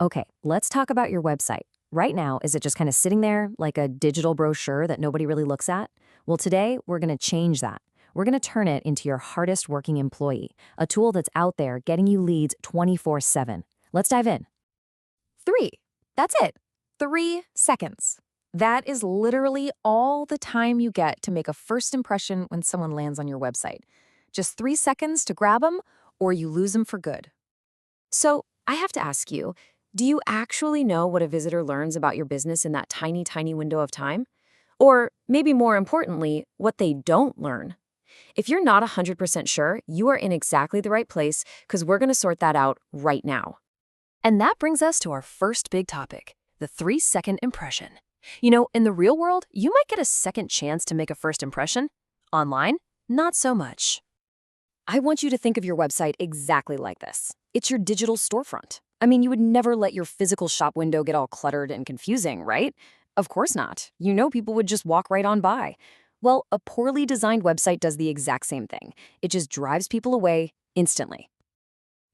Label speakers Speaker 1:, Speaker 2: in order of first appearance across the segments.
Speaker 1: Okay, let's talk about your website. Right now, is it just kind of sitting there like a digital brochure that nobody really looks at? Well, today we're going to change that. We're going to turn it into your hardest working employee, a tool that's out there getting you leads 24/7. Let's dive in.
Speaker 2: 3. That's it. 3 seconds. That is literally all the time you get to make a first impression when someone lands on your website. Just 3 seconds to grab them, or you lose them for good. So, I have to ask you, do you actually know what a visitor learns about your business in that tiny, tiny window of time? Or maybe more importantly, what they don't learn? If you're not 100% sure, you are in exactly the right place because we're going to sort that out right now.
Speaker 3: And that brings us to our first big topic, the 3-second impression. You know, in the real world, you might get a second chance to make a first impression. Online, not so much.
Speaker 1: I want you to think of your website exactly like this. It's your digital storefront. I mean, you would never let your physical shop window get all cluttered and confusing, right? Of course not. You know people would just walk right on by. Well, a poorly designed website does the exact same thing. It just drives people away instantly.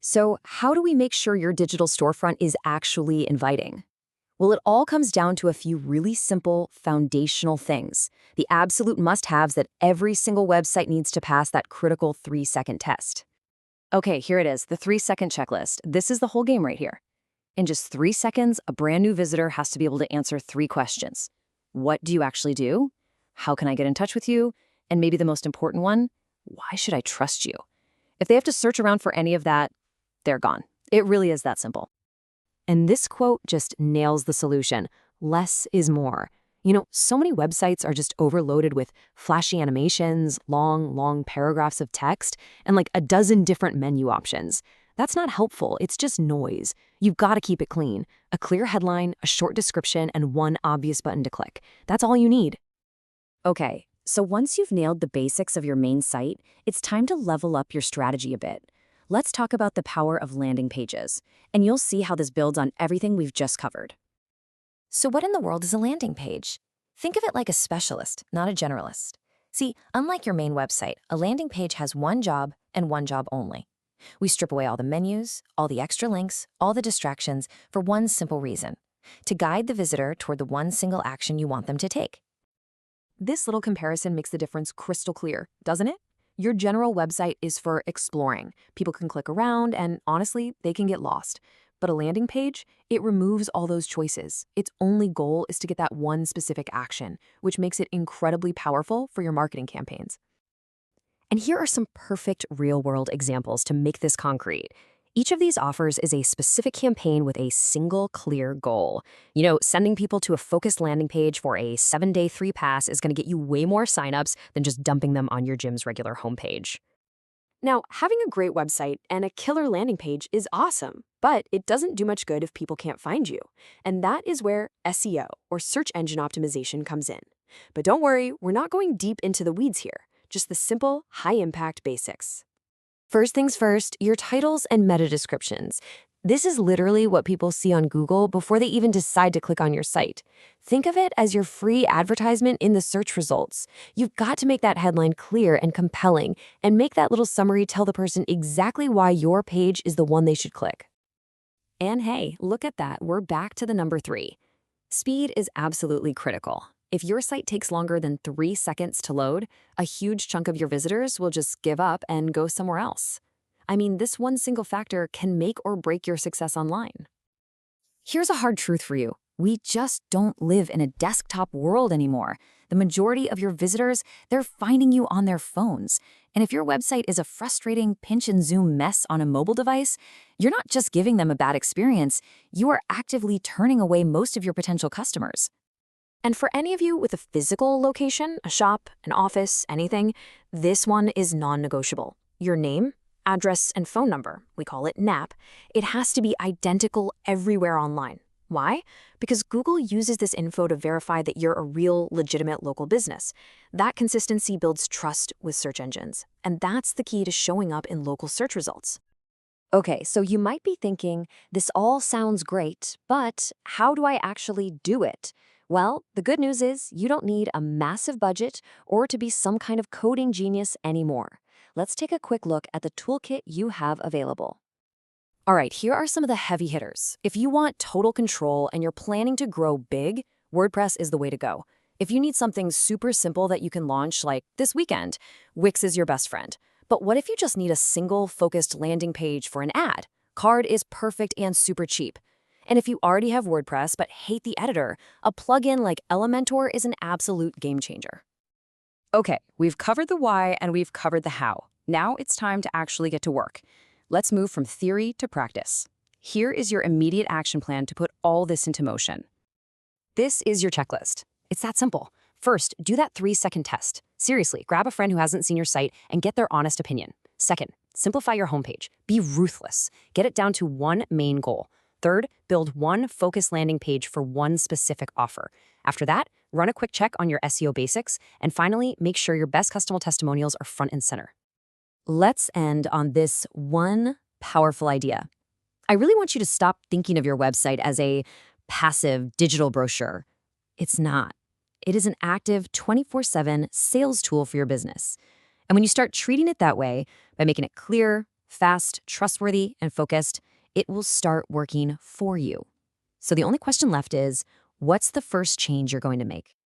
Speaker 1: So, how do we make sure your digital storefront is actually inviting? Well, it all comes down to a few really simple, foundational things, the absolute must-haves that every single website needs to pass that critical 3-second test. Okay, here it is, the 3-second checklist. This is the whole game right here. In just 3 seconds, a brand new visitor has to be able to answer 3 questions. What do you actually do? How can I get in touch with you? And maybe the most important one, why should I trust you? If they have to search around for any of that, they're gone. It really is that simple. And this quote just nails the solution. Less is more. You know, so many websites are just overloaded with flashy animations, long paragraphs of text, and like a dozen different menu options. That's not helpful. It's just noise. You've got to keep it clean. A clear headline, a short description, and one obvious button to click. That's all you need. Okay, so once you've nailed the basics of your main site, it's time to level up your strategy a bit. Let's talk about the power of landing pages, and you'll see how this builds on everything we've just covered.
Speaker 2: So, what in the world is a landing page? Think of it like a specialist, not a generalist. See, unlike your main website, a landing page has one job and one job only. We strip away all the menus, all the extra links, all the distractions for one simple reason: to guide the visitor toward the one single action you want them to take.
Speaker 3: This little comparison makes the difference crystal clear, doesn't it? Your general website is for exploring. People can click around and honestly, they can get lost. But a landing page, it removes all those choices. Its only goal is to get that one specific action, which makes it incredibly powerful for your marketing campaigns.
Speaker 1: And here are some perfect real-world examples to make this concrete. Each of these offers is a specific campaign with a single clear goal. You know, sending people to a focused landing page for a 7-day free pass is going to get you way more signups than just dumping them on your gym's regular homepage.
Speaker 3: Now, having a great website and a killer landing page is awesome, but it doesn't do much good if people can't find you. And that is where SEO, or search engine optimization, comes in. But don't worry, we're not going deep into the weeds here, just the simple, high-impact basics.
Speaker 1: First things first, your titles and meta descriptions. This is literally what people see on Google before they even decide to click on your site. Think of it as your free advertisement in the search results. You've got to make that headline clear and compelling, and make that little summary tell the person exactly why your page is the one they should click. And hey, look at that, we're back to the number 3. Speed is absolutely critical. If your site takes longer than 3 seconds to load, a huge chunk of your visitors will just give up and go somewhere else. I mean, this one single factor can make or break your success online. Here's a hard truth for you. We just don't live in a desktop world anymore. The majority of your visitors, they're finding you on their phones. And if your website is a frustrating pinch and zoom mess on a mobile device, you're not just giving them a bad experience, you are actively turning away most of your potential customers.
Speaker 3: And for any of you with a physical location, a shop, an office, anything, this one is non-negotiable. Your name, address, and phone number, we call it NAP, it has to be identical everywhere online. Why? Because Google uses this info to verify that you're a real, legitimate local business. That consistency builds trust with search engines, and that's the key to showing up in local search results.
Speaker 1: Okay, so you might be thinking, this all sounds great, but how do I actually do it? Well, the good news is you don't need a massive budget or to be some kind of coding genius anymore. Let's take a quick look at the toolkit you have available. All right, here are some of the heavy hitters. If you want total control and you're planning to grow big, WordPress is the way to go. If you need something super simple that you can launch like this weekend, Wix is your best friend. But what if you just need a single focused landing page for an ad? Card is perfect and super cheap. And if you already have WordPress but hate the editor, a plugin like Elementor is an absolute game changer. Okay, we've covered the why and we've covered the how. Now it's time to actually get to work. Let's move from theory to practice. Here is your immediate action plan to put all this into motion. This is your checklist. It's that simple. First, do that 3-second test. Seriously, grab a friend who hasn't seen your site and get their honest opinion. Second, simplify your homepage. Be ruthless. Get it down to one main goal. Third, build one focused landing page for one specific offer. After that, run a quick check on your SEO basics. And finally, make sure your best customer testimonials are front and center. Let's end on this one powerful idea. I really want you to stop thinking of your website as a passive digital brochure. It's not. It is an active 24/7 sales tool for your business. And when you start treating it that way, by making it clear, fast, trustworthy, and focused, it will start working for you. So the only question left is, what's the first change you're going to make?